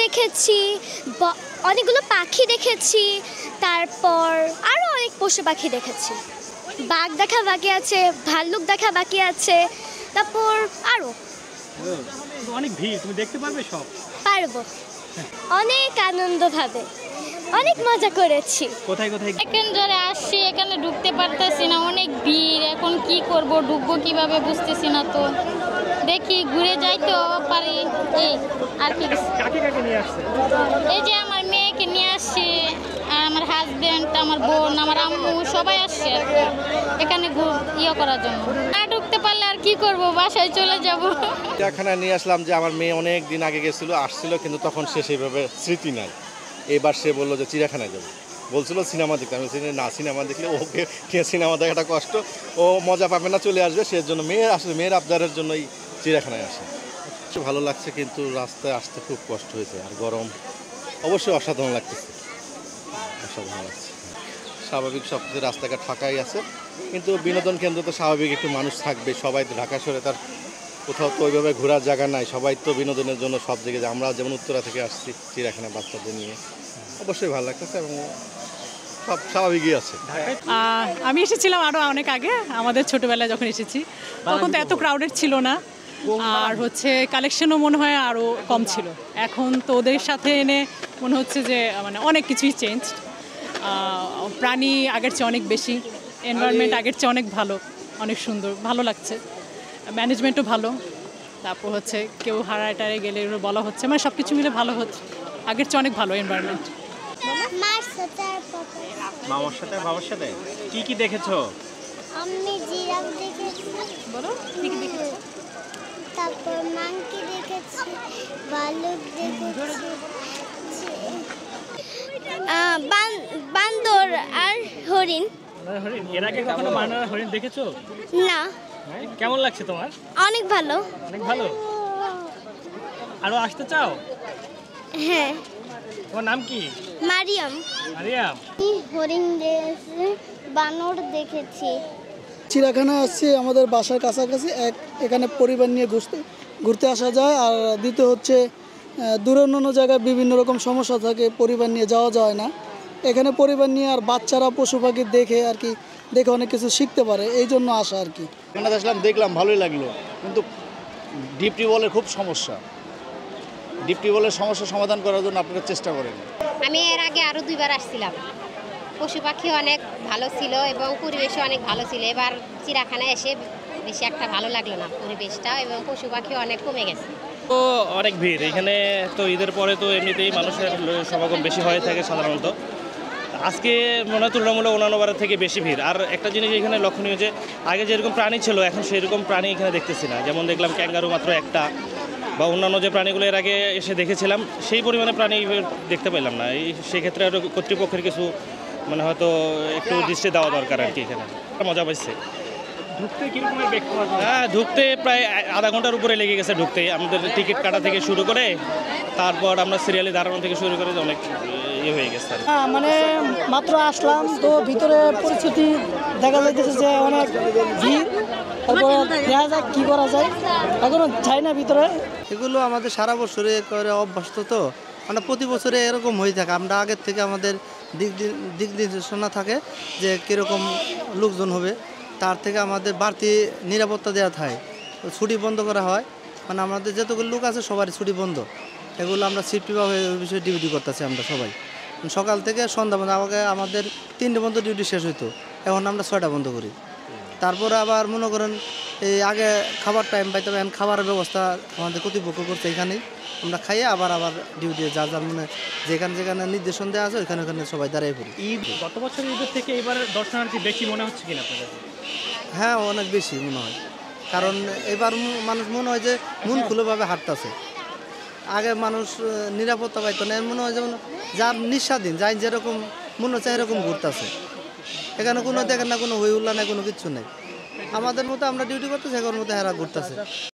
দেখেছি, অনেকগুলো পাখি দেখেছি, তারপর আরও অনেক পশু পাখি দেখেছি। বাঘ দেখা বাকি আছে, ভাল্লুক দেখা বাকি আছে, তারপর আরও অনেক ভিড়, তুমি দেখতে পারবে সব? পারবো। অনেক আনন্দভাবে অনেক মজা করেছি। কোথায় কোথায়? এখন ধরে আসছি, এখানে ঢুকতে পারতেছি না, অনেক ভিড়। এখন কি করব, ঢুকবো কিভাবে বুঝতেছি না। তো দেখি ঘুরে যাইতেও পারি। এই আর কি, কাকে কাকে নিয়ে আসছে? এই যে আমার মেয়েকে নিয়ে আসছি, আর আমার হাজবেন্ড, আমার বোন, আমার আম্মু সবাই আসছে আর কি এখানে করার জন্য। না ঢুকতে পারলে আর কি করব, বাসায় চলে যাব। চিড়িয়াখানায় নিয়ে আসলাম যে আমার মেয়ে অনেক দিন আগে গেছিলো, আসছিল, কিন্তু তখন সে সেইভাবে স্মৃতি নাই। এবার সে বললো যে চিড়িয়াখানায় যাবে, বলছিল সিনেমা দেখতে। আমি না, সিনেমা দেখলে ওকে সিনেমা দেখাটা কষ্ট, ও মজা পাবে না, চলে আসবে। সে জন্য মেয়ের আসলে মেয়ের আবদারের জন্যই চিড়িয়াখানায় আসে। ভালো লাগছে, কিন্তু রাস্তায় আসতে খুব কষ্ট হয়েছে, আর গরম। অবশ্যই অসাধারণ লাগতেছে, অসাধারণ লাগছে। স্বাভাবিক সব কিছু রাস্তাঘাট ফাঁকাই আছে, কিন্তু বিনোদন কেন্দ্র তো স্বাভাবিক একটু মানুষ থাকবে। সবাই তো ঢাকা শহরে তার কোথাও তো ওইভাবে ঘোরার জায়গা নাই, সবাই তো বিনোদনের জন্য সব জায়গায় যায়। আমরা যেমন উত্তরা থেকে আসছি চিড়িয়াখানা বাচ্চাদের নিয়ে, অবশ্যই ভালো লাগতেছে এবং সব স্বাভাবিকই আছে। আমি এসেছিলাম আরও অনেক আগে, আমাদের ছোটোবেলায় যখন এসেছি তখন তো এত ক্রাউডেড ছিল না, আর কালেকশনও মনে হয় আরও কম ছিল। এখন তো ওদের সাথে এনে মনে হচ্ছে যে মানে অনেক কিছুই চেঞ্জ। প্রাণী আগের চেয়ে অনেক বেশি, এনভায়রনমেন্ট আগের চেয়ে অনেক ভালো, অনেক সুন্দর, ভালো লাগছে। ম্যানেজমেন্টও ভালো, তারপর কেউ হারায় টারে গেলে বলা হচ্ছে, মানে সব কিছু মিলে ভালো হচ্ছে, আগের চেয়ে অনেক ভালো এনভায়রনমেন্ট। মামার সাথে বাবার সাথে কি কি দেখেছো? আমি জিরাফ দেখেছি। বলো কি কি দেখেছো? তারপর মাংকি দেখেছি, ভালুক দেখেছি, বান্দর আর হরিণ। এর আগে কখনো বানর হরিণ দেখেছো? না। কেমন লাগছে তোমার? অনেক ভালো। অনেক ভালো। আরো আসতে চাও? হ্যাঁ। তোমার নাম কি? মারিয়াম। মারিয়াম। হরিণ দেখেছি, বানর দেখেছি। চিড়িয়াখানা আসছে আমাদের বাসার কাছাকাছি, এখানে পরিবার নিয়ে ঘুরতে আসা যায়। আর দ্বিতীয় দূরে অন্য জায়গায় বিভিন্ন রকম সমস্যা থাকে, পরিবার নিয়ে যাওয়া যায় না। এখানে পরিবার নিয়ে আর বাচ্চারা পশু পাখি দেখে আর কি, দেখে অনেক কিছু শিখতে পারে, এই জন্য আসা আর কি। এখানে আসলাম, দেখলাম, ভালোই লাগলো, কিন্তু ডিপ টিউবওয়েলের খুব সমস্যা। ডিপ টিউবওয়েলের সমস্যা সমাধান করার জন্য আপনারা চেষ্টা করেন। আমি এর আগে আরও 2বার আসছিলাম, পশু পাখি অনেক ভালো ছিল এবং পরিবেশও অনেক ভালো ছিল। এবার চিড়িয়াখানায় এসে বেশি একটা ভালো লাগলো না পরিবেশটা, এবং পশু পাখি অনেক কমে গেছে। তো অনেক ভিড় এখানে, তো ঈদের পরে তো এমনিতেই মানুষের সমাগম বেশি হয়ে থাকে সাধারণত। আজকে মনে হয় তুলনামূলক অন্যান্য বারের থেকে বেশি ভিড়। আর একটা জিনিস এখানে লক্ষণীয় যে আগে যেরকম প্রাণী ছিল এখন সেরকম প্রাণী এখানে দেখতেছি না। যেমন দেখলাম ক্যাঙ্গারু মাত্র একটা, বা অন্যান্য যে প্রাণীগুলো এর আগে এসে দেখেছিলাম সেই পরিমাণে প্রাণী দেখতে পেলাম না। সেক্ষেত্রে আরও কর্তৃপক্ষের কিছু মানে হয়তো একটু দৃষ্টি দেওয়া দরকার আর কি। এখানে মজা পাইছে। ঢুকতে কিরকমের বেগ পাওয়া যায়? হ্যাঁ, ঢুকতে প্রায় আধা ঘন্টার উপরে লেগে গেছে ঢুকতে। আমাদের টিকিট কাটা থেকে শুরু করে, তারপর আমরা সিরিয়ালে দাঁড়ানো থেকে শুরু করে অনেক হয়ে গেছে। হ্যাঁ, মানে মাত্র আসলাম তো, ভিতরে পরিস্থিতি দেখা যাইতেছে যে অনেক ভিড়। তারপরে দেখা যাক কী করা যায়, এখনো যাই না ভিতরে। এগুলো আমাদের সারা বছরে করে অভ্যস্ত, তো মানে প্রতি বছরে এরকম হয়ে থাকে। আমরা আগের থেকে আমাদের দিক নির্দেশনা থাকে যে কীরকম লোকজন হবে, তার থেকে আমাদের বাড়তি নিরাপত্তা দেওয়া থাকে। ছুটি বন্ধ করা হয়, মানে আমাদের যতগুলো লোক আছে সবারই ছুটি বন্ধ। এগুলো আমরা সেফটিভাবে ওই বিষয়ে ডিউটি করতেছি আমরা সবাই। সকাল থেকে সন্ধ্যা পর্যন্ত আমাদের 3টে পর্যন্ত ডিউটি শেষ হইতো, এখন আমরা 6টা বন্ধ করি। তারপরে আবার মনে করেন এই আগে খাবার টাইম পাইতে, এখন খাবারের ব্যবস্থা আমাদের কর্তৃপক্ষ করছে। এখানেই আমরা খাইয়ে আবার ডিউটি যার মানে যেখানে নির্দেশন দেওয়া আছে ওইখানে সবাই দাঁড়িয়ে পড়ি। ঈদ গত বছর ঈদের থেকে এবার দর্শনার্থী বেশি মনে হচ্ছে কিনা আপনাদের? হ্যাঁ, অনেক বেশি মনে হয়, কারণ এবার মানুষ মনে হয় যে মন খুলেভাবে হাঁটতেছে। আগে মানুষ নিরাপত্তা পাইতো না, মনে হয় যেমন যার নিঃস্বাধীন, যাই যেরকম মনে হচ্ছে এরকম ঘুরতেছে। এখানে কোনো দেখেন না, কোনো হই হুল্লা নাই, কোনো কিচ্ছু নেই। আমাদের মতো আমরা ডিউটি করতেছি, এখন মতো হেরা ঘুরতেছে।